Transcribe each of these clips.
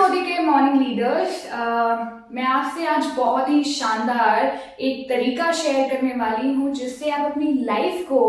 मोदी के morning leaders. मैं आपसे आज बहुत ही शानदार एक तरीका शेयर करने वाली हूँ जिससे आप अपनी लाइफ को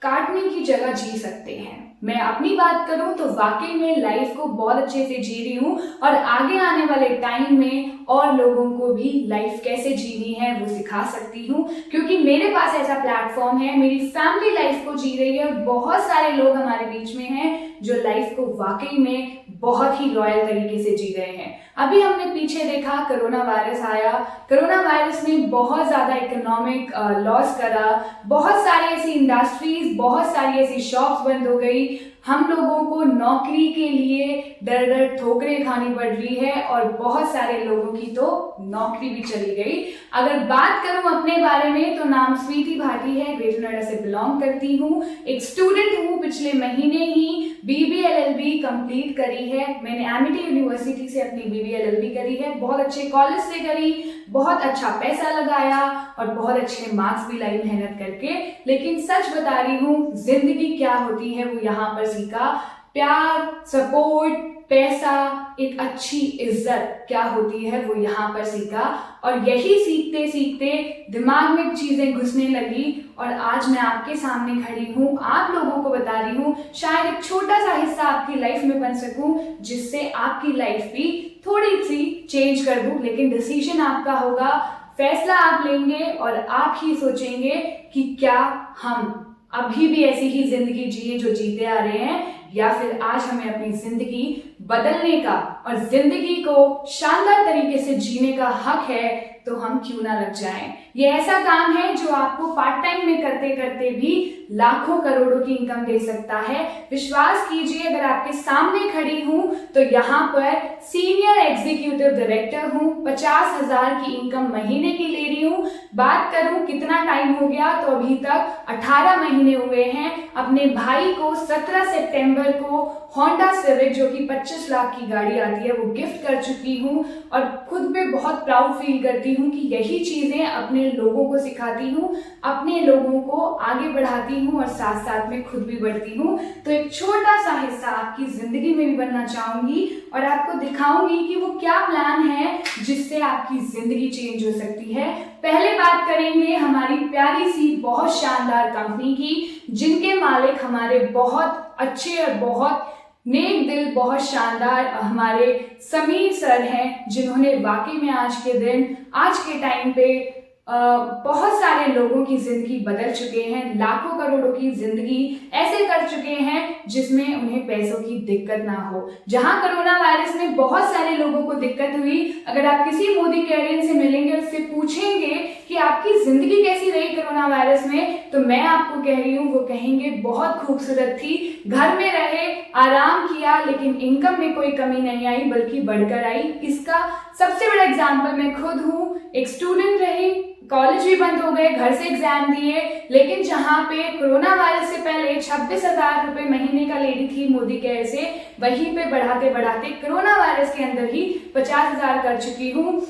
काटने की जगह जी सकते हैं। मैं अपनी बात करूं तो वाकई में लाइफ को बहुत अच्छे से जी रही हूं और आगे आने वाले टाइम में और लोगों को भी लाइफ कैसे जीनी है वो सिखा सकती हूं, क्योंकि मेरे पास ऐसा प्लेटफॉर्म है। मेरी फैमिली लाइफ को जी रही है और बहुत सारे लोग हमारे बीच में हैं जो लाइफ को वाकई में बहुत ही रॉयल तरीके से जी रहे हैं। अभी हमने पीछे देखा, कोरोना वायरस आया। कोरोना वायरस ने बहुत ज्यादा इकोनॉमिक लॉस करा, बहुत सारी ऐसी इंडस्ट्रीज, बहुत सारी ऐसी शॉप्स बंद हो गई। हम लोगों को नौकरी के लिए डर डर ठोकरें खानी पड़ रही है और बहुत सारे लोगों की तो नौकरी भी चली गई। अगर बात करूं अपने बारे में तो नाम स्वीति भाटी है, ग्रेटर नोएडा से बिलोंग करती हूं, एक स्टूडेंट हूं। पिछले महीने ही BBA LLB कंप्लीट करी है। मैंने एमिटी यूनिवर्सिटी से अपनी BBA LLB करी है, बहुत अच्छे कॉलेज से करी, बहुत अच्छा पैसा लगाया और बहुत अच्छे मार्क्स भी लाई मेहनत करके। लेकिन सच बता रही हूँ, जिंदगी क्या होती है वो यहाँ पर सीखा। प्यार, सपोर्ट, पैसा, एक अच्छी इज्जत क्या होती है वो यहाँ पर सीखा। और यही सीखते सीखते दिमाग में चीजें घुसने लगी और आज मैं आपके सामने खड़ी हूँ, आप लोगों को बता रही हूँ। शायद एक छोटा सा हिस्सा आपकी लाइफ में बन सकूं जिससे आपकी लाइफ भी थोड़ी सी चेंज कर दूं। लेकिन डिसीजन आपका होगा, फैसला आप लेंगे और आप ही सोचेंगे कि क्या हम अभी भी ऐसी ही जिंदगी जिए जो जीते आ रहे हैं, या फिर आज हमें अपनी जिंदगी बदलने का और जिंदगी को शानदार तरीके से जीने का हक है, तो हम क्यों ना लग जाएं। ये ऐसा काम है जो आपको पार्ट टाइम में करते करते भी लाखों करोड़ों की इनकम दे सकता है। विश्वास कीजिए, अगर आपके सामने खड़ी हूं तो यहाँ पर सीनियर एग्जीक्यूटिव डायरेक्टर हूं, 50,000 की इनकम महीने की ले रही हूं। बात करूं कितना टाइम हो गया तो अभी तक 18 महीने हुए हैं। अपने भाई को 17 सितंबर को होंडा सिविक, जो कि 25 लाख की गाड़ी आती है, वो गिफ्ट कर चुकी हूँ और खुद पे बहुत प्राउड फील करती हूँ कि यही चीजें अपने लोगों को सिखाती हूँ, अपने लोगों को आगे बढ़ाती हूँ और साथ साथ में खुद भी बढ़ती हूँ। तो एक छोटा सा हिस्सा आपकी जिंदगी में भी बनना चाहूंगी और आपको दिखाऊंगी कि वो क्या प्लान है जिससे आपकी जिंदगी चेंज हो सकती है। पहले बात करेंगे हमारी प्यारी सी बहुत शानदार कंपनी की, जिनके मालिक हमारे बहुत अच्छे और बहुत नेक दिल, बहुत शानदार हमारे समीर सर हैं, जिन्होंने वाकई में आज के दिन, आज के टाइम पे बहुत सारे लोगों की जिंदगी बदल चुके हैं। लाखों करोड़ों की जिंदगी ऐसे कर चुके हैं जिसमें उन्हें पैसों की दिक्कत ना हो। जहां कोरोना वायरस में बहुत सारे लोगों को दिक्कत हुई, अगर आप किसी मोदी कैरियर से मिलेंगे और उससे पूछेंगे कि आपकी जिंदगी कैसी रही कोरोना वायरस में, तो मैं आपको कह रही हूँ, वो कहेंगे बहुत खूबसूरत थी। घर में रहे, आराम किया, लेकिन इनकम में कोई कमी नहीं आई बल्कि बढ़कर आई। इसका सबसे बड़ा एग्जाम्पल मैं खुद हूँ। एक स्टूडेंट रही, कॉलेज भी बंद हो गए, घर से एग्जाम दिए, लेकिन जहां पे कोरोना वायरस से पहले 26,000 रुपए महीने का ले रही थी मोदी केयर से, वहीं पे बढ़ाते बढ़ाते कोरोना वायरस के अंदर ही 50,000 कर चुकी हूँ।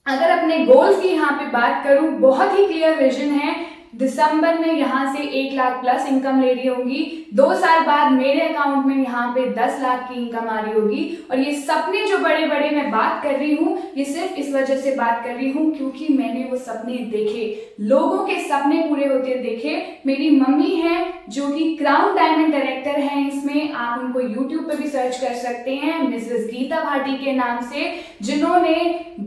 अगर अपने गोल्स की यहाँ पे बात करूं, बहुत ही क्लियर विजन है। दिसंबर में यहाँ से 1 लाख प्लस इनकम ले रही होंगी, 2 साल बाद मेरे अकाउंट में यहाँ पे 10 लाख की इनकम आ रही होगी। और ये सपने जो बड़े बड़े मैं बात कर रही हूँ, ये सिर्फ इस वजह से बात कर रही हूँ क्योंकि मैंने वो सपने देखे, लोगों के सपने पूरे होते देखे। मेरी मम्मी है जो कि क्राउन डायमंड डायरेक्टर हैं, इसमें आप उनको यूट्यूब पे भी सर्च कर सकते हैं, मिसेस गीता भाटी के नाम से, जिन्होंने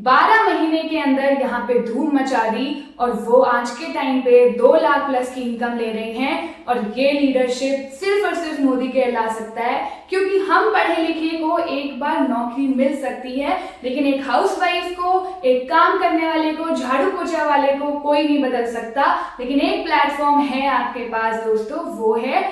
12 महीने के अंदर यहाँ पे धूम मचा दी और वो आज के टाइम पे 2 लाख प्लस की इनकम ले रहे हैं। और ये लीडरशिप सिर्फ और सिर्फ मोदी के ला सकता है, क्योंकि हम पढ़े लिखे को एक बार नौकरी मिल सकती है, लेकिन एक हाउसवाइफ को, एक काम करने वाले को, झाड़ू पोछा वाले को कोई नहीं बदल सकता। लेकिन एक प्लेटफॉर्म है आपके पास दोस्तों, वो है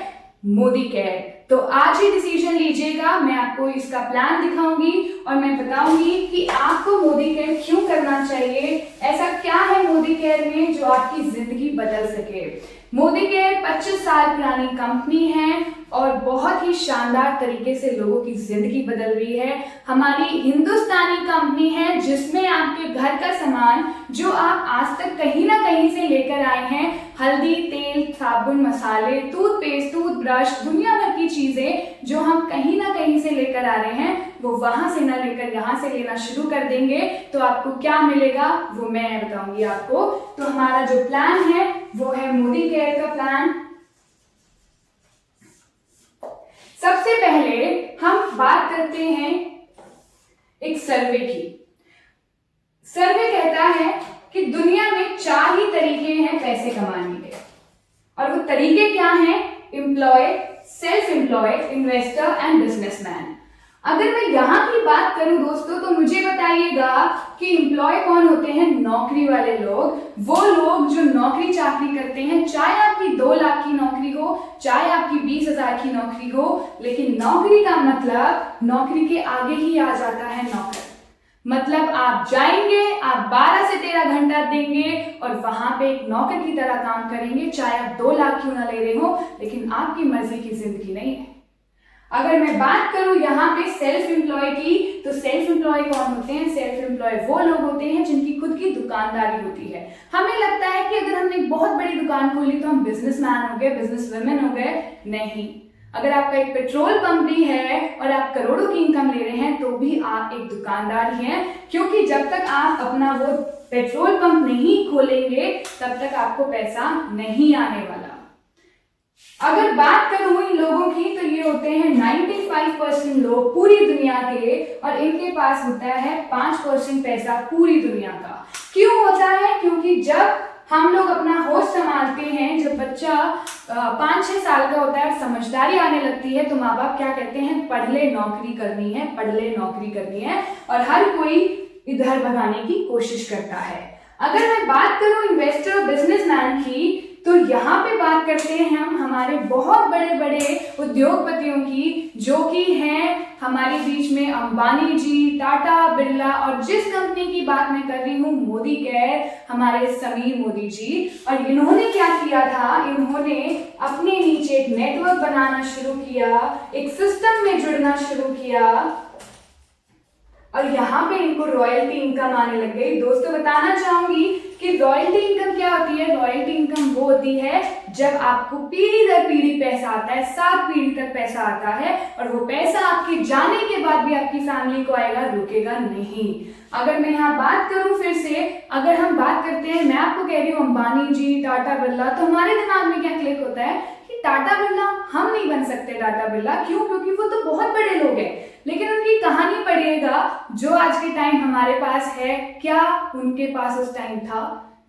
मोदी केयर। तो आज ही डिसीजन लीजिएगा, मैं आपको इसका प्लान दिखाऊंगी और मैं बताऊंगी कि आपको मोदी केयर क्यों करना चाहिए। ऐसा क्या है मोदी केयर में जो आपकी जिंदगी बदल सके। मोदी केयर 25 साल पुरानी कंपनी है, और बहुत ही शानदार तरीके से लोगों की जिंदगी बदल रही है। हमारी हिंदुस्तानी कंपनी है जिसमें आपके घर का सामान जो आप आज तक कहीं ना कहीं से लेकर आए हैं, हल्दी, तेल, साबुन, मसाले, टूथपेस्ट, टूथब्रश, दुनिया भर की चीजें जो हम कहीं ना कहीं से लेकर आ रहे हैं, वो वहां से ना लेकर यहाँ से लेना शुरू कर देंगे तो आपको क्या मिलेगा वो मैं बताऊंगी आपको। तो हमारा जो प्लान है वो है मोदी केयर का प्लान। सबसे पहले हम बात करते हैं एक सर्वे की। सर्वे कहता है कि दुनिया में 4 ही तरीके हैं पैसे कमाने के, और वो तरीके क्या हैं? Employ, self employed, investor and businessman. अगर मैं यहाँ की बात करूं दोस्तों तो मुझे बताइएगा कि एम्प्लॉय कौन होते हैं? नौकरी वाले लोग, वो लोग जो नौकरी चाकरी करते हैं, चाहे आपकी 2 लाख की नौकरी हो, चाहे आपकी 20,000 की नौकरी हो, लेकिन नौकरी का मतलब नौकरी के आगे ही आ जाता है नौकर। मतलब आप जाएंगे, आप 12 से 13 घंटा देंगे और वहां पे एक नौकर की तरह काम करेंगे, चाहे आप 2 लाख क्यों ना ले रहे हो, लेकिन आपकी मर्जी की जिंदगी नहीं है। अगर मैं बात करूं यहाँ पे सेल्फ एम्प्लॉय की, तो सेल्फ एम्प्लॉय कौन होते हैं? सेल्फ एम्प्लॉय वो लोग होते हैं जिनकी खुद की दुकानदारी होती है। हमें लगता है कि अगर हमने एक बहुत बड़ी दुकान खोली तो हम बिजनेसमैन हो गए, बिजनेस वुमेन हो गए। नहीं, अगर आपका एक पेट्रोल पंप भी है और आप करोड़ों की इनकम ले रहे हैं तो भी आप एक दुकानदार ही हैं, क्योंकि जब तक आप अपना वो पेट्रोल पंप नहीं खोलेंगे तब तक आपको पैसा नहीं आने वाला। अगर बात करूं इन लोगों की तो ये होते हैं 95% लोग पूरी दुनिया के, और इनके पास होता है 5% पैसा पूरी दुनिया का। क्यों होता है? क्योंकि जब हम लोग अपना होश संभालते हैं, जब बच्चा 5-6 साल का होता है, समझदारी आने लगती है, तो माँ बाप क्या कहते हैं? पढ़ ले, नौकरी करनी है, पढ़ ले, नौकरी करनी है, और हर कोई इधर भगाने की कोशिश करता है। अगर मैं बात करूं इन्वेस्टर बिजनेसमैन की, तो यहाँ पे बात करते हैं हम हमारे बहुत बड़े बड़े उद्योगपतियों की, जो कि हैं हमारे बीच में अंबानी जी, टाटा, बिरला, और जिस कंपनी की बात मैं कर रही हूँ मोदी केयर, हमारे समीर मोदी जी। और इन्होंने क्या किया था? इन्होंने अपने नीचे एक नेटवर्क बनाना शुरू किया, एक सिस्टम में जुड़ना शुरू किया, और यहाँ पे इनको रॉयल्टी इनकम आने लग गई। दोस्तों बताना चाहूंगी कि रॉयल्टी इनकम क्या होती है? रॉयल्टी इनकम वो होती है जब आपको पीढ़ी दर पीढ़ी पैसा आता है, 7 पीढ़ी तक पैसा आता है, और वो पैसा आपके जाने के बाद भी आपकी फैमिली को आएगा, रुकेगा नहीं। अगर मैं यहाँ बात करूं फिर से, अगर हम बात करते हैं, मैं आपको कह रही हूँ अंबानी जी, टाटा, बिरला, तो हमारे दिमाग में क्या क्लिक होता है कि टाटा बिरला, हम नहीं बन सकते टाटा बिरला। क्यों? क्योंकि वो तो बहुत बड़े लोग हैं। लेकिन उनकी कहानी पढ़िएगा, जो आज के टाइम हमारे पास है, क्या उनके पास उस टाइम था?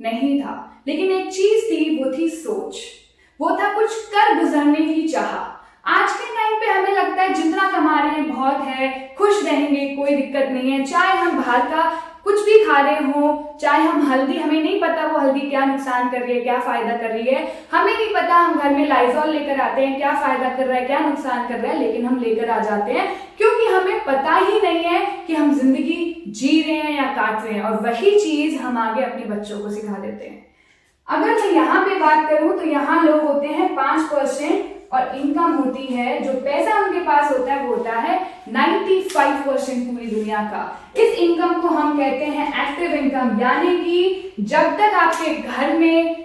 नहीं था। लेकिन एक चीज थी, वो थी सोच, वो था कुछ कर गुजरने की चाह। आज के टाइम पे हमें लगता है जितना कमा रहे हैं बहुत है, खुश रहेंगे, कोई दिक्कत नहीं है, चाहे हम बाहर का कुछ भी खा रहे हो, चाहे हम हल्दी, हमें नहीं पता वो हल्दी क्या नुकसान कर रही है, क्या फायदा कर रही है, हमें नहीं पता। हम घर में लाइजॉल लेकर आते हैं, क्या फायदा कर रहा है, क्या नुकसान कर रहा है, लेकिन हम लेकर आ जाते हैं क्योंकि हमें पता ही नहीं है कि हम जिंदगी जी रहे हैं या काट रहे हैं, और वही चीज हम आगे अपने बच्चों को सिखा देते हैं। अगर मैं यहाँ पे बात करूं तो यहाँ लोग होते हैं 5%, और इनकम होती है, जो पैसा उनके पास होता है वो होता है 95% पूरी दुनिया का। इस इनकम को हम कहते हैं एक्टिव इनकम, यानी कि जब तक आपके घर में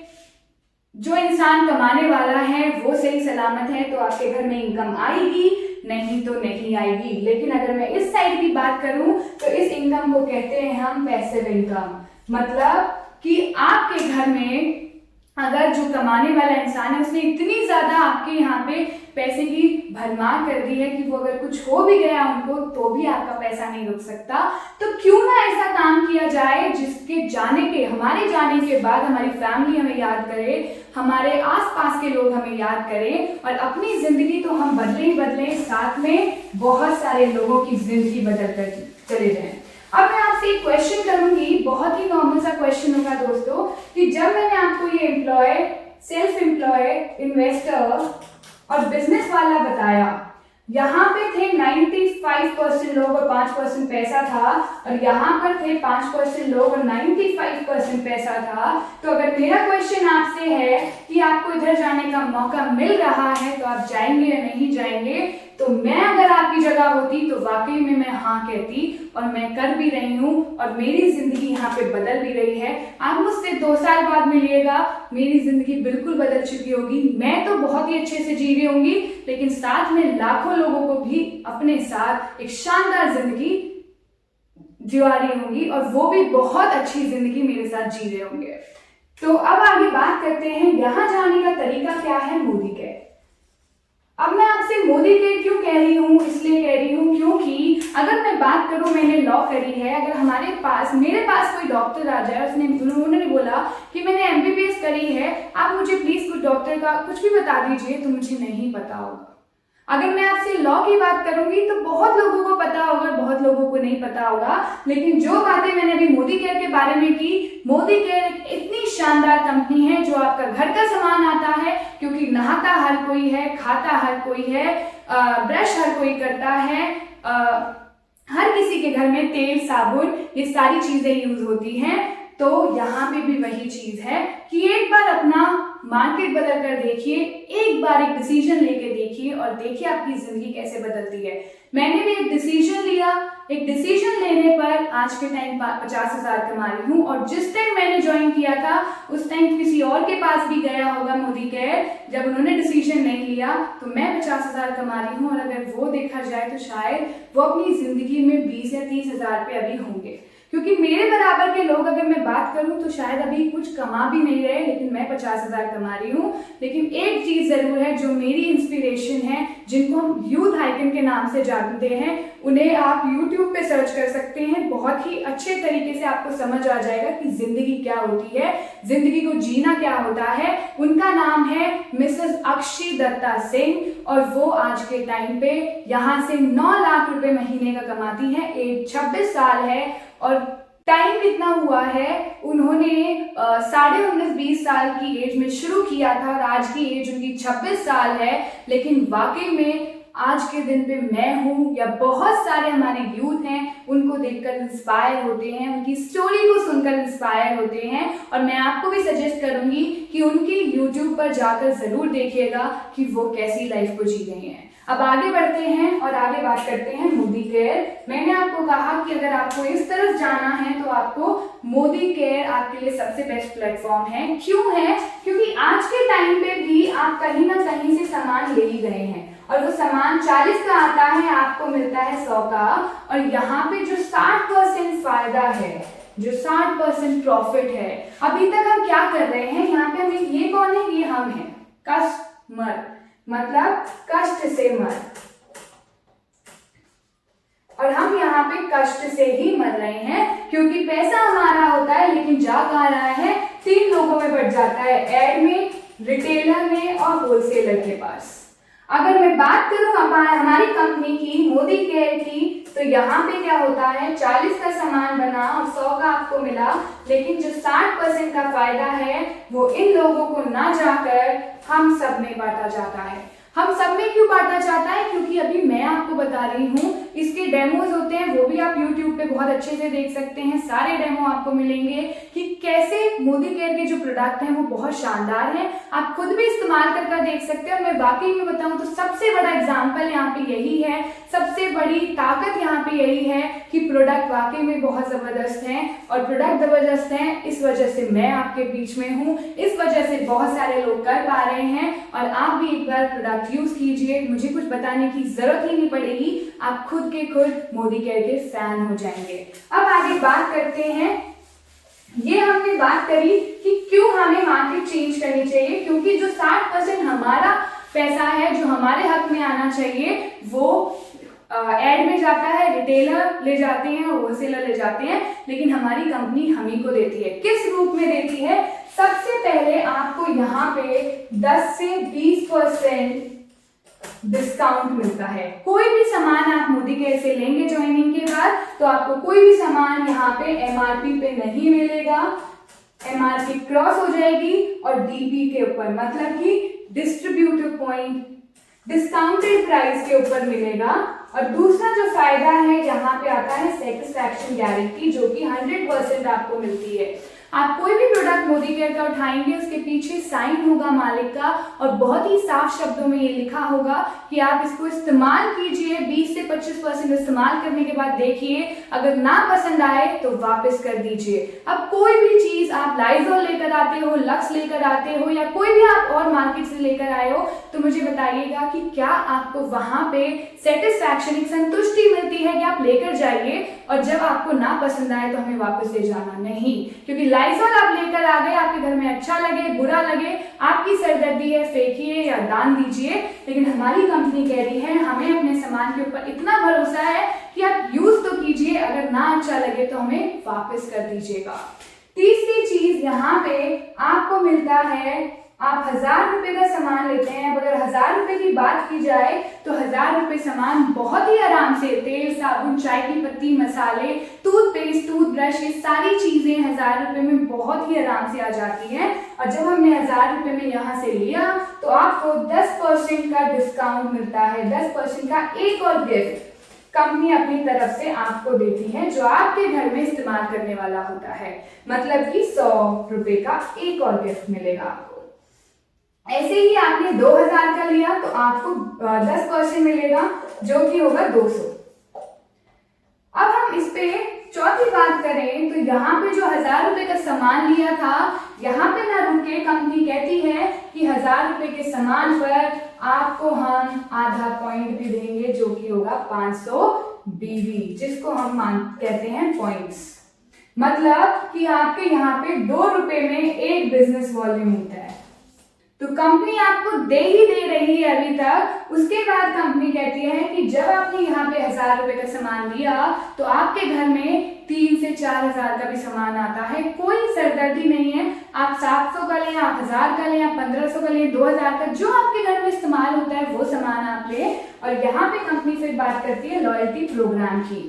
जो इंसान कमाने वाला है वो सही सलामत है तो आपके घर में इनकम आएगी, नहीं तो नहीं आएगी। लेकिन अगर मैं इस साइड की बात करूं तो इस इनकम को कहते हैं हम पैसिव इनकम। मतलब कि आपके घर में अगर जो कमाने वाला इंसान है उसने इतनी ज्यादा आपके यहाँ पे पैसे की भरमार कर दी है कि वो अगर कुछ हो भी गया उनको तो भी आपका पैसा नहीं रुक सकता। तो क्यों ना ऐसा काम किया जाए जिसके जाने के, हमारे जाने के बाद हमारी फैमिली हमें याद करे, हमारे आसपास के लोग हमें याद करें, और अपनी जिंदगी तो हम बदले ही बदले, साथ में बहुत सारे लोगों की जिंदगी बदल कर चले जाएं। अब मैं आपसे एक क्वेश्चन करूंगी, बहुत ही कॉमन सा क्वेश्चन होगा दोस्तों, कि जब मैंने आपको ये एम्प्लॉय, सेल्फ एम्प्लॉय, इन्वेस्टर और बिजनेस वाला बताया, यहाँ पे थे 95% लोग और 5% पैसा था, और यहाँ पर थे 5% लोग और 95% पैसा था। तो अगर मेरा क्वेश्चन आपसे है कि आपको इधर जाने का मौका मिल रहा है तो आप जाएंगे या नहीं जाएंगे, तो मैं अगर आपकी जगह होती तो वाकई में मैं हाँ कहती, और मैं कर भी रही हूँ, और मेरी जिंदगी यहाँ पे बदल भी रही है। आप मुझसे 2 साल बाद मिलिएगा, मेरी जिंदगी बिल्कुल बदल चुकी होगी। मैं तो बहुत ही अच्छे से जी रही होंगी, लेकिन साथ में लाखों लोगों को भी अपने साथ एक शानदार जिंदगी जिवा रही होंगी, और वो भी बहुत अच्छी जिंदगी मेरे साथ जी रहे होंगे। तो अब आगे बात करते हैं यहाँ जाने का तरीका क्या है मोदी केयर। अब मैं आपसे मोदी केयर क्यों कह रही हूँ, इसलिए कह रही हूँ क्योंकि अगर मैं बात करूँ, मैंने लॉ करी है, अगर मेरे पास कोई डॉक्टर आ जाए, उन्होंने बोला कि मैंने MBBS करी है, आप मुझे प्लीज कुछ डॉक्टर का कुछ भी बता दीजिए, तो मुझे नहीं पता होगा। अगर मैं आपसे लॉ की बात करूंगी तो बहुत लोगों को पता होगा, बहुत लोगों को नहीं पता होगा। लेकिन जो बातें मैंने अभी मोदी केयर के बारे में की, मोदी केयर एक इतनी शानदार कंपनी है जो आपका घर का सामान आता है, क्योंकि नहाता हर कोई है, खाता हर कोई है, ब्रश हर कोई करता है, हर किसी के घर में तेल साबुन ये सारी चीजें यूज होती हैं। तो यहाँ पे भी वही चीज है कि एक बार अपना मार्केट बदल कर देखिए, एक बार एक डिसीजन लेके देखिए, और देखिए आपकी जिंदगी कैसे बदलती है। मैंने भी एक डिसीजन लिया, एक डिसीजन लेने पर आज के टाइम 50,000 कमा रही हूँ, और जिस टाइम मैंने ज्वाइन किया था उस टाइम किसी और के पास भी गया होगा मोदी केयर, जब उन्होंने डिसीजन नहीं लिया तो मैं 50,000 कमा रही हूँ, और अगर वो देखा जाए तो शायद वो अपनी जिंदगी में 20 या 30,000 पे अभी होंगे। क्योंकि मेरे बराबर के लोग अगर मैं बात करूं तो शायद अभी कुछ कमा भी नहीं रहे, लेकिन मैं 50,000 कमा रही हूं। लेकिन एक चीज जरूर है जो मेरी इंस्पिरेशन है, जिनको हम यूथ आइकन के नाम से जानते हैं, उन्हें आप YouTube पे सर्च कर सकते हैं। बहुत ही अच्छे तरीके से आपको समझ आ जाएगा कि जिंदगी क्या होती है, जिंदगी को जीना क्या होता है। उनका नाम है मिसेस अक्षी दत्ता सिंह, और वो आज के टाइम पे यहाँ से 9 लाख रुपए महीने का कमाती है। एज 26 साल है, और टाइम कितना हुआ है, उन्होंने 19.5-20 साल की एज में शुरू किया था, और आज की एज उनकी 26 साल है। लेकिन वाकई में आज के दिन पे मैं हूँ या बहुत सारे हमारे यूथ हैं, उनको देखकर इंस्पायर होते हैं, उनकी स्टोरी को सुनकर इंस्पायर होते हैं। और मैं आपको भी सजेस्ट करूंगी कि उनकी YouTube पर जाकर जरूर देखिएगा कि वो कैसी लाइफ को जी रही हैं। अब आगे बढ़ते हैं और आगे बात करते हैं मोदी केयर। मैंने आपको कहा कि अगर आपको इस तरफ जाना है तो आपको मोदी केयर आपके लिए सबसे बेस्ट प्लेटफॉर्म है। क्यों है? क्योंकि आज के टाइम पे भी आप कहीं ना कहीं से सामान ले ही गए हैं, और वो सामान 40 का आता है, आपको मिलता है 100 का। और यहाँ पे जो 60% फायदा है, जो 60% प्रॉफिट है, अभी तक हम क्या कर रहे हैं यहाँ पे? हमें ये कौन है? ये हम हैं, कस्टमर, मतलब कष्ट से मर, और हम यहाँ पे कष्ट से ही मर रहे हैं, क्योंकि पैसा हमारा होता है लेकिन जा कहाँ रहा है? 3 लोगों में बढ़ जाता है, एड में, रिटेलर में और होलसेलर के पास। अगर मैं बात करूं हमारी कंपनी की, मोदी केयर की, तो यहाँ पे क्या होता है? 40 का सामान बना और 100 का आपको मिला, लेकिन जो 60% का फायदा है वो इन लोगों को ना जाकर हम सब में बांटा जाता है। हम सब में क्यों बांटा जाता है? क्योंकि अभी मैं आपको बता रही हूँ, इसके डेमोज होते हैं, वो भी आप YouTube पे बहुत अच्छे से देख सकते हैं। सारे डेमो आपको मिलेंगे कि कैसे मोदी केयर के जो प्रोडक्ट हैं वो बहुत शानदार हैं। आप खुद भी इस्तेमाल करके देख सकते हैं। और मैं वाकई में बताऊं तो सबसे बड़ा एग्जाम्पल यहाँ पे यही है, सबसे बड़ी ताकत यहाँ पे यही है कि प्रोडक्ट वाकई में बहुत जबरदस्त हैं। और प्रोडक्ट जबरदस्त हैं, इस वजह से मैं आपके बीच में हूँ, इस वजह से बहुत सारे लोग कर पा रहे हैं। और आप भी एक बार प्रोडक्ट यूज कीजिए, मुझे कुछ बताने की जरूरत ही नहीं पड़ेगी, आप खुद के खुद मोदी केयर के फैन हो जाएंगे। अब आगे बात करते हैं, ये हमने बात करी कि क्यों हमें मार्केट चेंज करनी चाहिए, क्योंकि जो 60% हमारा पैसा है, जो हमारे हक में आना चाहिए, वो एड में जाता है, रिटेलर ले जाते हैं और होलसेलर ले जाते हैं, लेकिन हमारी कंपनी हम ही को देती है। किस रूप में देती है? सबसे पहले आपको यहाँ पे 10 से 20% डिस्काउंट मिलता है। कोई भी सामान आप मोदी केयर से लेंगे ज्वाइनिंग के बाद, तो आपको कोई भी सामान यहाँ पे MRP पे नहीं मिलेगा, MRP क्रॉस हो जाएगी और DP के ऊपर, मतलब कि डिस्ट्रीब्यूटर पॉइंट डिस्काउंटेड प्राइस के ऊपर मिलेगा। और दूसरा जो फायदा है यहाँ पे आता है सेटिस्फैक्शन गारंटी, जो कि 100% आपको मिलती है। आप कोई भी प्रोडक्ट मोदी केयर का उठाएंगे, उसके पीछे साइन होगा मालिक का और बहुत ही साफ शब्दों में ये लिखा होगा कि आप इसको इस्तेमाल कीजिए, 20 से 25% इस्तेमाल करने के बाद देखिए, अगर ना पसंद आए तो वापस कर दीजिए। अब कोई भी चीज आप लाइजॉल लेकर आते हो, लक्स लेकर आते हो, या कोई भी आप और मार्केट से लेकर आए हो, तो मुझे बताइएगा कि क्या आपको वहां पे सेटिस्फैक्शन, एक संतुष्टि मिलती है कि आप लेकर जाइए और जब आपको ना पसंद आए तो हमें वापस ले जाना नहीं। क्योंकि लाइजॉल आप लेकर आ गए, आपके घर में अच्छा लगे बुरा लगे, आपकी सरदर्दी है, फेंकिए या दान दीजिए, लेकिन हमारी कंपनी कह रही है हमें अपने सामान के ऊपर इतना भरोसा है कि आप यूज तो कीजिए, अगर ना अच्छा लगे तो हमें वापस कर दीजिएगा। तीसरी चीज यहाँ पे आपको मिलता है, आप 1000 रुपए का सामान लेते हैं, अगर 1000 रुपए की बात की जाए तो 1000 रुपए सामान बहुत ही आराम से, तेल, साबुन, चाय की पत्ती, मसाले, टूथपेस्ट, टूथब्रश, ये सारी चीजें 1000 रुपए में बहुत ही आराम से आ जाती हैं। और जब हमने 1000 रुपए में यहाँ से लिया तो आपको 10% का डिस्काउंट मिलता है, 10% का एक और गिफ्ट कंपनी अपनी तरफ से आपको देती है, जो आपके घर में इस्तेमाल करने वाला होता है। मतलब कि 100 रुपए का एक और गिफ्ट मिलेगा आपको। ऐसे ही आपने 2000 का लिया तो आपको 10% मिलेगा, जो कि होगा 200। अब हम इस पे चौथी बात करें तो यहाँ पे जो 1000 रुपए का सामान लिया था, यहाँ पे ना रुके, कंपनी कहती है कि 1000 रुपए के सामान पर आपको हम आधा पॉइंट भी देंगे, जो कि होगा 500 BV, जिसको हम कहते हैं पॉइंट्स। मतलब कि आपके यहाँ पे 2 रुपए में एक बिजनेस वॉल्यूम होता है। तो कंपनी आपको दे ही दे रही है अभी तक। उसके बाद कंपनी कहती है कि जब आपने यहाँ पे 1000 रुपए का सामान लिया तो आपके घर में 3 से 4000 का भी सामान आता है, कोई सरदर्दी नहीं है। आप 700 का लें, आप 1000 का लें, आप 1500 का लें, 2000 का, जो आपके घर में इस्तेमाल होता है वो सामान आप लें। और यहाँ पे कंपनी फिर बात करती है लॉयल्टी प्रोग्राम की।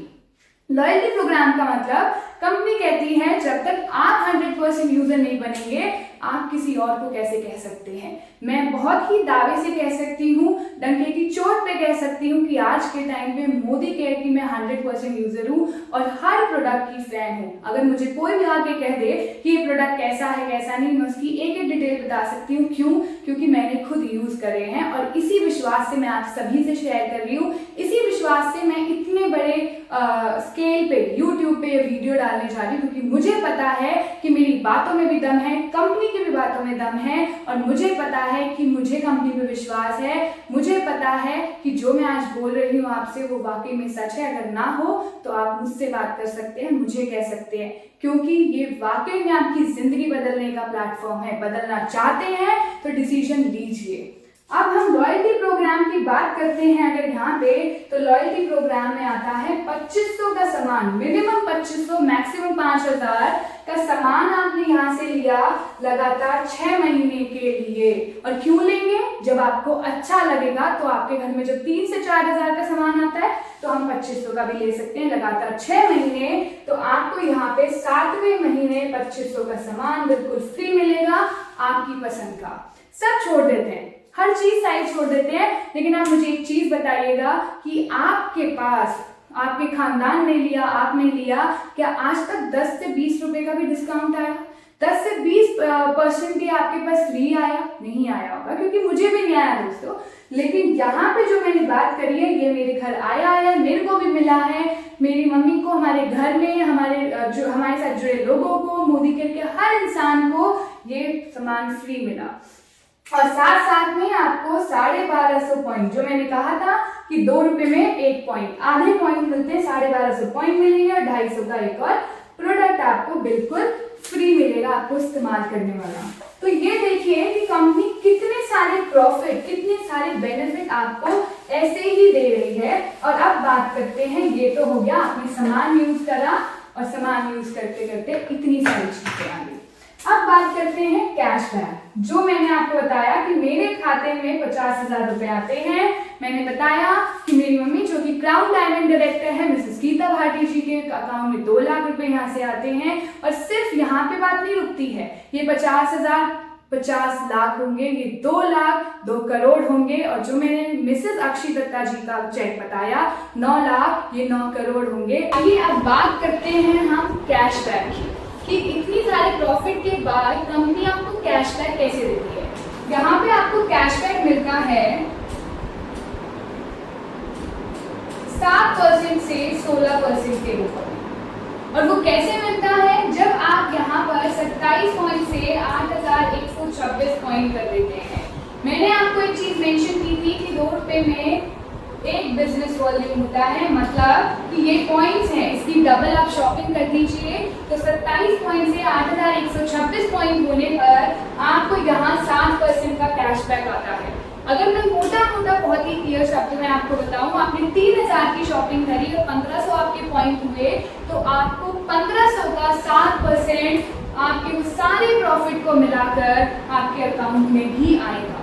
लॉयल्टी प्रोग्राम का मतलब कंपनी कहती है जब तक आप 100% यूजर नहीं बनेंगे, आप किसी और को कैसे कह सकते हैं। मैं बहुत ही दावे से कह सकती हूँ, डंके की चोट पे कह सकती हूँ कि आज के टाइम पे मोदी केयर की मैं 100% यूजर हूँ और हर प्रोडक्ट की फैन हूँ। अगर मुझे कोई भी आके कह दे कि ये प्रोडक्ट कैसा है कैसा नहीं, मैं उसकी एक एक डिटेल बता सकती हूँ। क्यों? क्योंकि मैंने खुद यूज करे हैं और इसी विश्वास से मैं आप सभी से शेयर कर रही हूँ। इसी विश्वास से मैं इतने बड़े स्केल पे यूट्यूब पे वीडियो डालने जा रही हूँ, क्योंकि मुझे पता है कि मेरी बातों में भी दम है, कंपनी की भी बातों में दम है, और मुझे पता है कि मुझे कंपनी पे विश्वास है। मुझे पता है कि जो मैं आज बोल रही हूँ आपसे वो वाकई में सच है। अगर ना हो तो आप मुझसे बात कर सकते हैं, मुझे कह सकते हैं, क्योंकि ये वाकई में आपकी जिंदगी बदलने का प्लेटफॉर्म है। बदलना चाहते हैं तो डिसीजन लीजिए। अब हम लॉयल्टी प्रोग्राम की बात करते हैं अगर यहाँ पे, तो लॉयल्टी प्रोग्राम में आता है 2500 का सामान, मिनिमम 2500, मैक्सिमम 5000 का सामान आपने यहाँ से लिया लगातार 6 महीने के लिए। और क्यों लेंगे? जब आपको अच्छा लगेगा। तो आपके घर में जब 3 से 4000 का सामान आता है तो हम 2500 का भी ले सकते हैं लगातार 6 महीने। तो आपको यहाँ पे 7वें महीने 2500 का सामान बिल्कुल फ्री मिलेगा, आपकी पसंद का। सब छोड़ देते हैं, हर चीज साइड छोड़ देते हैं, लेकिन आप मुझे एक चीज बताइएगा कि आपके पास, आपके खानदान ने लिया, आपने लिया, क्या आज तक 10 से 20 रुपए का भी डिस्काउंट आया? 10 से 20% के आपके पास फ्री आया? नहीं आया होगा, क्योंकि मुझे भी नहीं आया दोस्तों। लेकिन यहाँ पे जो मैंने बात करी है ये मेरे घर आया है, मेरे को भी मिला है, मेरी मम्मी को, हमारे घर में हमारे साथ जुड़े लोगों को, मोदी केयर के हर इंसान को ये सामान फ्री मिला। और साथ साथ में आपको 1250 पॉइंट, जो मैंने कहा था कि 2 रुपए में एक पॉइंट, आधे पॉइंट मिलते हैं, 1250 पॉइंट मिलेंगे और 250 का एक और प्रोडक्ट आपको बिल्कुल फ्री मिलेगा आपको इस्तेमाल करने वाला। तो ये देखिए कि कंपनी कितने सारे प्रॉफिट, कितने सारे बेनिफिट आपको ऐसे ही दे रही है। और अब बात करते हैं, ये तो हो गया आपने सामान यूज करा और सामान यूज करते करते इतनी सारी चीजें आ गई। अब बात करते हैं कैशबैक, जो मैंने आपको बताया कि मेरे खाते में 50,000 रुपए आते हैं। मैंने बताया कि मेरी मम्मी, जो कि क्राउन डायमंड डायरेक्टर है, मिसेस गीता भाटी जी के अकाउंट में 2 लाख रुपए यहाँ से आते हैं। और सिर्फ यहाँ पे बात नहीं रुकती है, ये 50,000 50 लाख होंगे, ये 2 लाख, 2 करोड़ होंगे, और जो मैंने मिसेस अक्षी दत्ता जी का चेक बताया 9 लाख, ये 9 करोड़ होंगे। आइए अब बात करते हैं हम कैशबैक की, कि इतनी सारे प्रॉफिट के बाद कंपनी आपको कैशबैक कैसे देती है। यहाँ पे आपको कैशबैक मिलता है 7% से 16% के ऊपर, और वो कैसे मिलता है, जब आप यहाँ पर 27 पॉइंट से 8,126 पॉइंट कर देते हैं। मैंने आपको एक चीज मेंशन की थी कि 2 रुपए में एक बिजनेस वॉल्यूम होता है, मतलब कि ये पॉइंट्स हैं, इसकी डबल आप शॉपिंग कर दीजिए, तो 27 पॉइंट से 8,126 पॉइंट होने पर आपको यहाँ 7% का कैशबैक आता है। अगर मैं मोटा बहुत ही क्लियर शब्द में आपको बताऊं, आपने 3,000 की शॉपिंग करी और 1,500 आपके पॉइंट हुए, तो आपको 1,500 का 7% आपके उस सारे प्रॉफिट को मिलाकर आपके अकाउंट में भी आएगा।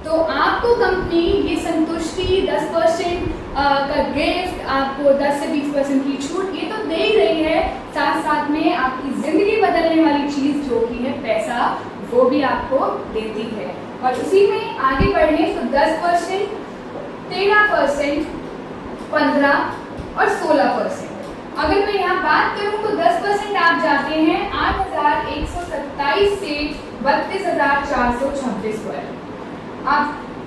तो आपको कंपनी ये संतुष्टि 10% का गिफ्ट, आपको 10 से 20% की छूट ये तो दे ही रही है, साथ साथ में आपकी जिंदगी बदलने वाली चीज जो कि है पैसा, वो भी आपको देती है। और उसी में आगे बढ़े तो 10%, 13%, 15 और 16%। अगर मैं यहाँ बात करूँ तो 10% आप जाते हैं 8,127 से 32,426 पर, आप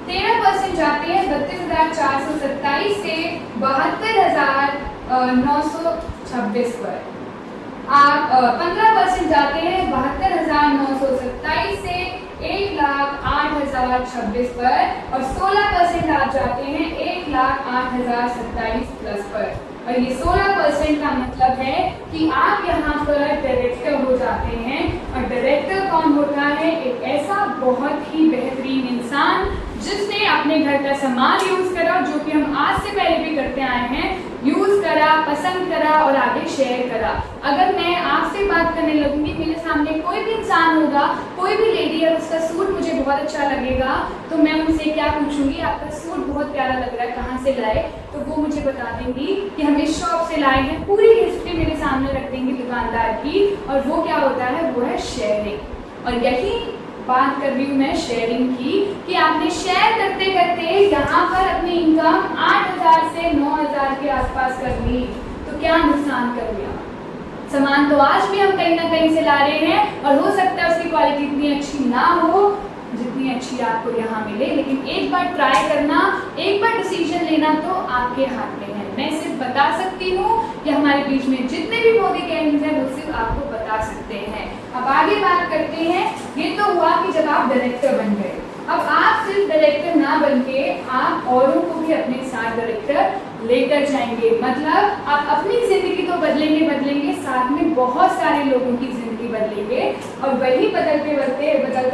13% जाते हैं 32,427 से 72,926 पर, आप 15% जाते हैं 72,927 से 1,08,026 पर, और 16% आप जाते हैं 1,08,027 प्लस पर। और ये 16% का मतलब है कि आप यहाँ पर डायरेक्टर हो जाते हैं। और डायरेक्टर कौन होता है? एक ऐसा बहुत ही बेहतरीन इंसान जिसने अपने घर का सामान यूज करा, जो कि हम आज से पहले भी करते आए हैं, यूज करा, पसंद करा और आगे शेयर करा। अगर मैं आपसे बात करने लगूंगी, मेरे सामने कोई भी इंसान होगा, कोई भी लेडी है, उसका सूट मुझे बहुत अच्छा लगेगा, तो मैं उनसे क्या पूछूंगी, आपका सूट बहुत प्यारा लग रहा है, कहाँ से लाए? तो वो मुझे बता देंगी कि हम इस शॉप से लाए हैं, पूरी हिस्ट्री मेरे सामने रख देंगी दुकानदार की। और वो क्या होता है? वो है शेयरिंग। और यही बात कर रही हूँ मैं शेयरिंग की, कि आपने शेयर करते करते यहाँ पर अपनी इनकम 8,000 से 9,000 के आसपास कर ली, तो क्या नुकसान कर लिया? सामान तो आज भी हम कहीं ना कहीं से ला रहे हैं, और हो सकता है उसकी क्वालिटी इतनी अच्छी ना हो जितनी अच्छी आपको यहाँ मिले, लेकिन एक बार ट्राई करना, एक बार डिसीजन लेना तो आपके हाथ में है। मैं सिर्फ बता सकती हूँ कि हमारे बीच में जितने भी मोदी कैंडिडेट हैं वो सिर्फ आपको बता सकते हैं। अब आगे बात करते हैं, ये तो हुआ कि जब आप डायरेक्टर बन गए। अब आप सिर्फ डायरेक्टर ना बन के आप औरों को भी अपने साथ डायरेक्टर लेकर जाएंगे, मतलब आप अपनी जिंदगी तो बदलेंगे, साथ में बहुत सारे लोगों की जिंदगी बदलेंगे। और वही बदलते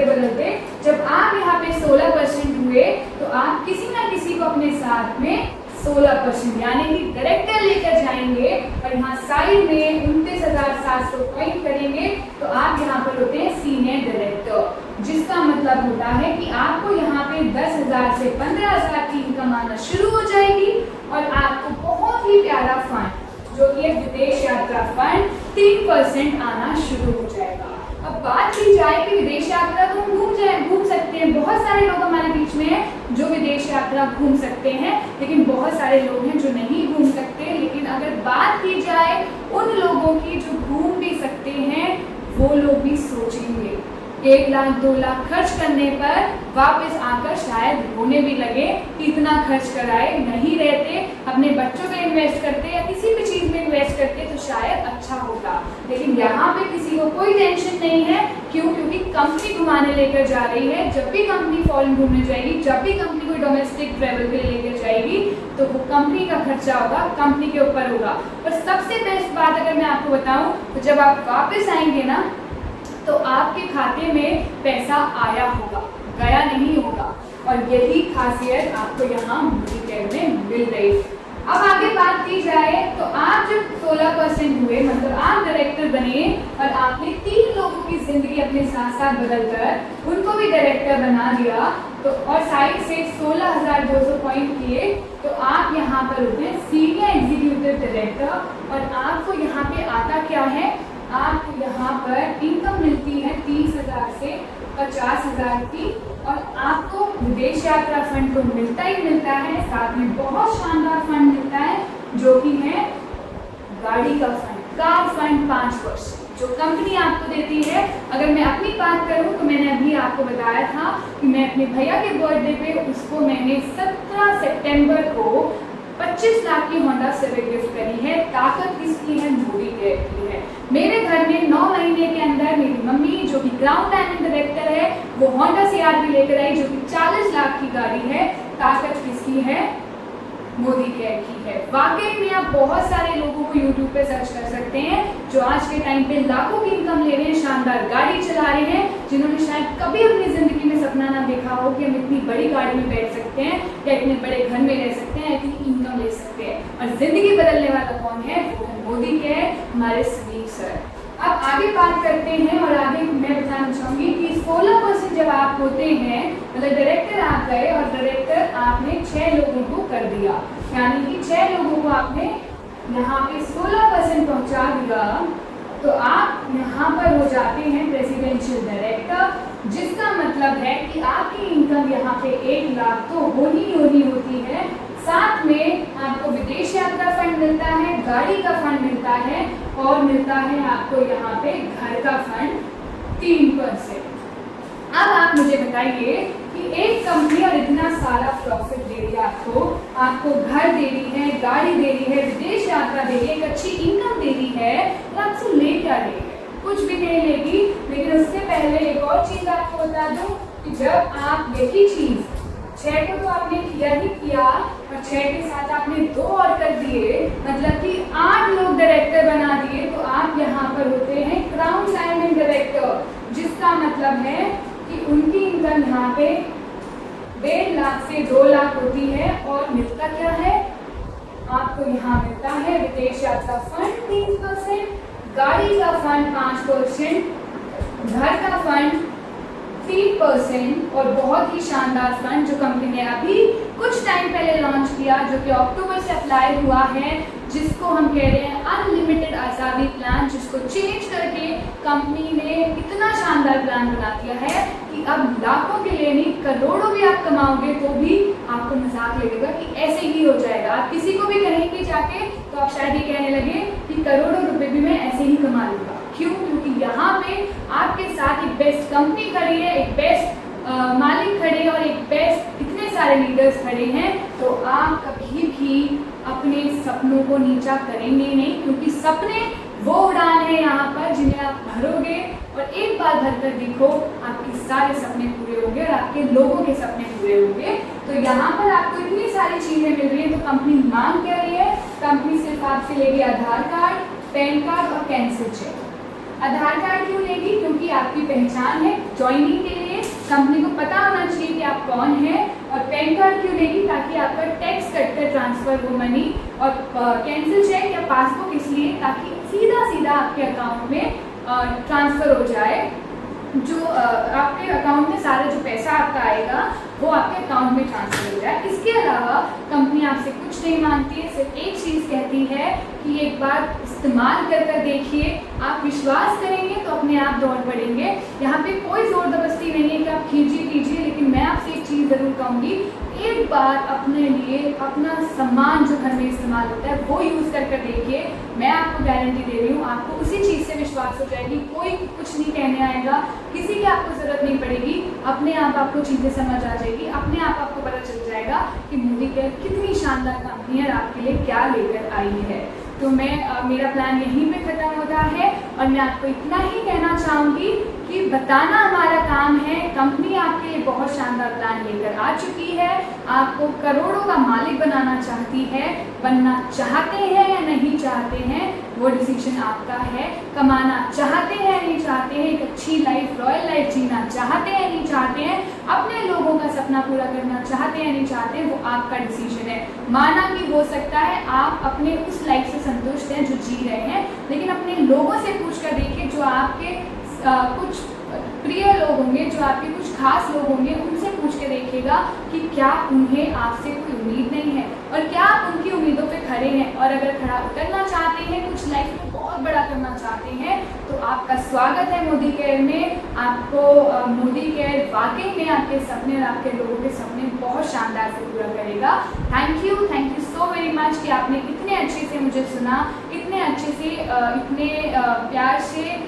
बदलते जब आप यहाँ पे 16% हुए, तो आप किसी ना किसी को अपने साथ में 16% यानी कि डायरेक्टर लेकर जाएंगे, और यहाँ साइड में 29,700 पॉइंट करेंगे, तो आप यहाँ पर होते हैं सीनियर डायरेक्टर, जिसका मतलब होता है कि आपको यहाँ पे 10,000 से 15,000 की इनकम आना शुरू हो जाएगी, और आपको बहुत ही प्यारा फंड जो कि है विदेश यात्रा फंड 3% आना शुरू हो जाएगा। अब बात की जाए कि विदेश यात्रा तो घूम सकते हैं, बहुत सारे लोग हमारे बीच में हैं जो विदेश यात्रा घूम सकते हैं, लेकिन बहुत सारे लोग हैं जो नहीं घूम सकते। लेकिन अगर बात की जाए उन लोगों की जो घूम भी सकते हैं, वो लोग भी सोचेंगे 1 लाख 2 लाख खर्च करने पर वापस आकर शायद रोने भी लगे कि इतना खर्च कराए, नहीं रहते, अपने बच्चों में इन्वेस्ट करते या किसी भी चीज में इन्वेस्ट करते तो शायद अच्छा होता। लेकिन यहाँ पे किसी को कोई टेंशन नहीं है, क्यों? क्योंकि कंपनी घुमाने लेकर जा रही है। जब भी कंपनी फॉरेन घूमने जाएगी, जब भी कंपनी कोई डोमेस्टिक ट्रेवल के लिए लेकर जाएगी, तो वो कंपनी का खर्चा होगा, कंपनी के ऊपर होगा। और सबसे बेस्ट बात अगर मैं आपको बताऊं, तो जब आप वापस आएंगे ना, तो आपके खाते में पैसा आया होगा, गया नहीं होगा। और यही खासियत आपको यहाँ मोदीकेयर में मिल रही है। अब आगे बात की जाए तो आप जब 16% हुए, मतलब आप डायरेक्टर बने, और आपने 3 लोगों की जिंदगी अपने साथ साथ बदलकर उनको भी डायरेक्टर बना दिया, तो और साइड से 16,200 पॉइंट किए, तो आप यहाँ पर होते हैं सीनियर एग्जीक्यूटिव डायरेक्टर। और आपको यहाँ पे आता क्या है? आपको यहाँ पर इनकम मिलती है 30,000 से 50,000 की, और आपको विदेश यात्रा फंड तो मिलता ही मिलता है, साथ में बहुत शानदार फंड मिलता है जो कि है गाड़ी का फंड, कार फंड 5%, जो कंपनी आपको देती है। अगर मैं अपनी बात करूं तो मैंने अभी आपको बताया था कि मैं अपने भैया के बर्थडे पे उसको मैंने 17 सितंबर को 25 लाख की होंडा सिविक गिफ्ट करी है। ताकत किसकी है? मोदी केयर की है। मेरे घर में 9 महीने के अंदर मेरी मम्मी जो कि ग्राउंड डायमंड डायरेक्टर है, वो होंडा CR-V लेकर आई जो कि 40 लाख की गाड़ी है। ताकत किसकी है? मोदी केयर की है। वाकई में आप बहुत सारे लोगों को यूट्यूब पे सर्च कर सकते हैं जो आज के टाइम पे लाखों की इनकम ले रहे हैं, शानदार गाड़ी चला रहे हैं, जिन्होंने शायद कभी अपनी जिंदगी में सपना ना देखा हो कि हम इतनी बड़ी गाड़ी में बैठ सकते हैं या इतने बड़े घर में रह सकते हैं, इतनी इनकम ले सकते हैं। और जिंदगी बदलने वाला कौन है? वो है मोदी केयर, हमारे सुनील सर। अब आगे बात करते हैं, और आगे मैं बताना चाहूंगी कि 16% जब आप होते हैं, मतलब डायरेक्टर आप गए और डायरेक्टर आपने 6 लोगों को कर दिया, यानी कि 6 लोगों को आपने यहाँ पे 16% पहुँचा दिया, तो आप यहाँ पर हो जाते हैं प्रेसिडेंशियल डायरेक्टर, जिसका मतलब है कि आपकी इनकम यहाँ पे 1 लाख तो होनी होती है। साथ में आपको विदेश यात्रा फंड मिलता है, गाड़ी का फंड मिलता है, और मिलता है आपको यहाँ पे घर का फंड 3%। अब आप मुझे बताइए कि एक कंपनी और इतना सारा प्रॉफिट दे रही है आपको घर दे रही है, गाड़ी दे रही है, विदेश यात्रा दे रही है, एक अच्छी इनकम दे रही है, तो आपसे ले क्या रही है? कुछ भी नहीं लेगी। लेकिन उससे पहले एक और चीज आपको बता दूं कि जब आप यही चीज 6 को तो आपने किया ही किया, और 6 के साथ आपने 2 और कर दिए, मतलब कि 8 लोग डायरेक्टर बना दिए, तो आप यहाँ पर होते हैं क्राउन डायमंड डायरेक्टर, जिसका मतलब है कि उनकी इनकम यहाँ पे 1.5 लाख से 2 लाख होती है। और मिलता क्या है? आपको यहाँ मिलता है विदेश यात्रा फंड 3%, गाड़ी का फंड 5%, घर का फंड 3%, और बहुत ही शानदार फंड जो कंपनी ने अभी कुछ टाइम पहले लॉन्च किया, जो कि अक्टूबर से अप्लाई हुआ है, जिसको हम कह रहे हैं अनलिमिटेड आज़ादी प्लान, जिसको चेंज करके कंपनी ने इतना शानदार प्लान बना दिया है कि अब लाखों के लिए नहीं, करोड़ों भी आप कमाओगे तो भी आपको मजाक लगेगा कि ऐसे ही हो जाएगा। आप किसी को भी कहेंगे जाके तो आप शायद ये कहने लगे कि करोड़ों रुपए भी मैं ऐसे ही कमा लूंगा। क्यों? क्योंकि यहाँ पे आपके साथ एक बेस्ट कंपनी खड़ी है, एक बेस्ट मालिक खड़े हैं, और एक बेस्ट इतने सारे लीडर्स खड़े हैं। तो आप कभी भी अपने सपनों को नीचा करेंगे नहीं, क्योंकि सपने वो उड़ान है यहाँ पर जिन्हें आप भरोगे, और एक बार भर कर देखो आपके सारे सपने पूरे होंगे और आपके लोगों के सपने पूरे होंगे। तो यहाँ पर आपको इतनी सारी चीजें मिल रही है, तो कंपनी मांग क्या रही है? कंपनी सिर्फ आपसे लेगी आधार कार्ड, पैन कार्ड और कैंसिल चेक। आधार कार्ड क्यों लेगी? क्योंकि आपकी पहचान है ज्वाइनिंग के लिए, कंपनी को पता होना चाहिए कि आप कौन हैं। और पैन कार्ड क्यों लेगी? ताकि आपका टैक्स कटकर ट्रांसफर हो मनी। और कैंसिल चेक या पासबुक इसलिए ताकि सीधा सीधा आपके अकाउंट में ट्रांसफर हो जाए, जो आपके अकाउंट में सारा जो पैसा आपका आएगा वो आपके अकाउंट में ट्रांसफर हो जाए। इसके अलावा कंपनी आपसे कुछ नहीं मांगती है, सिर्फ एक चीज़ कहती है कि एक बार इस्तेमाल कर देखिए, आप विश्वास करेंगे तो अपने आप दौड़ पड़ेंगे। यहाँ पे कोई जोर जबरदस्ती नहीं है कि आप कीजिए, लेकिन मैं आपसे एक चीज़ ज़रूर कहूँगी, एक बार अपने लिए अपना सामान जो घर में इस्तेमाल होता है वो यूज़ कर देखिए। मैं आपको गारंटी दे रही हूँ, आपको उसी चीज़ से विश्वास हो जाएगी, कोई कुछ नहीं कहने आएगा, किसी की आपको ज़रूरत नहीं पड़ेगी, अपने आप आपको चीज़ें समझ आ जाएगी, अपने आप आपको पता चल जाएगा कि मोदी केयर कितनी शानदार कंपनी है और आपके लिए क्या लेकर आई है। तो मेरा प्लान यहीं पे ख़त्म होता है, और मैं आपको इतना ही कहना चाहूँगी कि बताना हमारा काम है। कंपनी आपके लिए बहुत शानदार प्लान लेकर आ चुकी है, आपको करोड़ों का मालिक बनाना चाहती है। बनना चाहते हैं या नहीं चाहते हैं वो डिसीजन आपका है। कमाना चाहते हैं नहीं चाहते हैं, एक अच्छी लाइफ, रॉयल लाइफ जीना चाहते हैं नहीं चाहते हैं, अपने लोगों का सपना पूरा करना चाहते हैं नहीं चाहते हैं, वो आपका डिसीजन है। माना कि हो सकता है आप अपने उस लाइफ से संतुष्ट हैं जो जी रहे हैं, लेकिन अपने लोगों से पूछ कर देखिए, जो आपके कुछ प्रिय लोग होंगे, जो आपके कुछ खास लोग होंगे, उनसे पूछ समझ के देखिएगा कि क्या उन्हें आपसे कोई उम्मीद नहीं है और क्या आप उनकी उम्मीदों पे खड़े हैं। और अगर खड़ा उतरना चाहते हैं, कुछ लाइफ में बहुत बड़ा करना चाहते हैं, तो आपका स्वागत है मोदी केयर में। आपको मोदी केयर वाकई में आपके सपने और आपके लोगों के सपने बहुत शानदार से पूरा करेगा। Thank you so very much कि आपने इतने अच्छे से मुझे सुना, इतने अच्छे से इतने प्यार से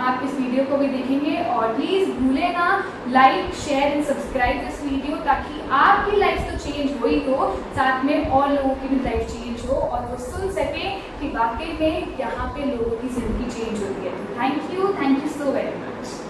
आप इस वीडियो को भी देखेंगे। और प्लीज़ भूले ना like share and subscribe this video, ताकि आपकी लाइफ तो चेंज हो ही हो, साथ में और लोगों की भी लाइफ चेंज हो और वो सुन सके कि वाकई में यहाँ पे लोगों की ज़िंदगी चेंज होती है। Thank you so very much.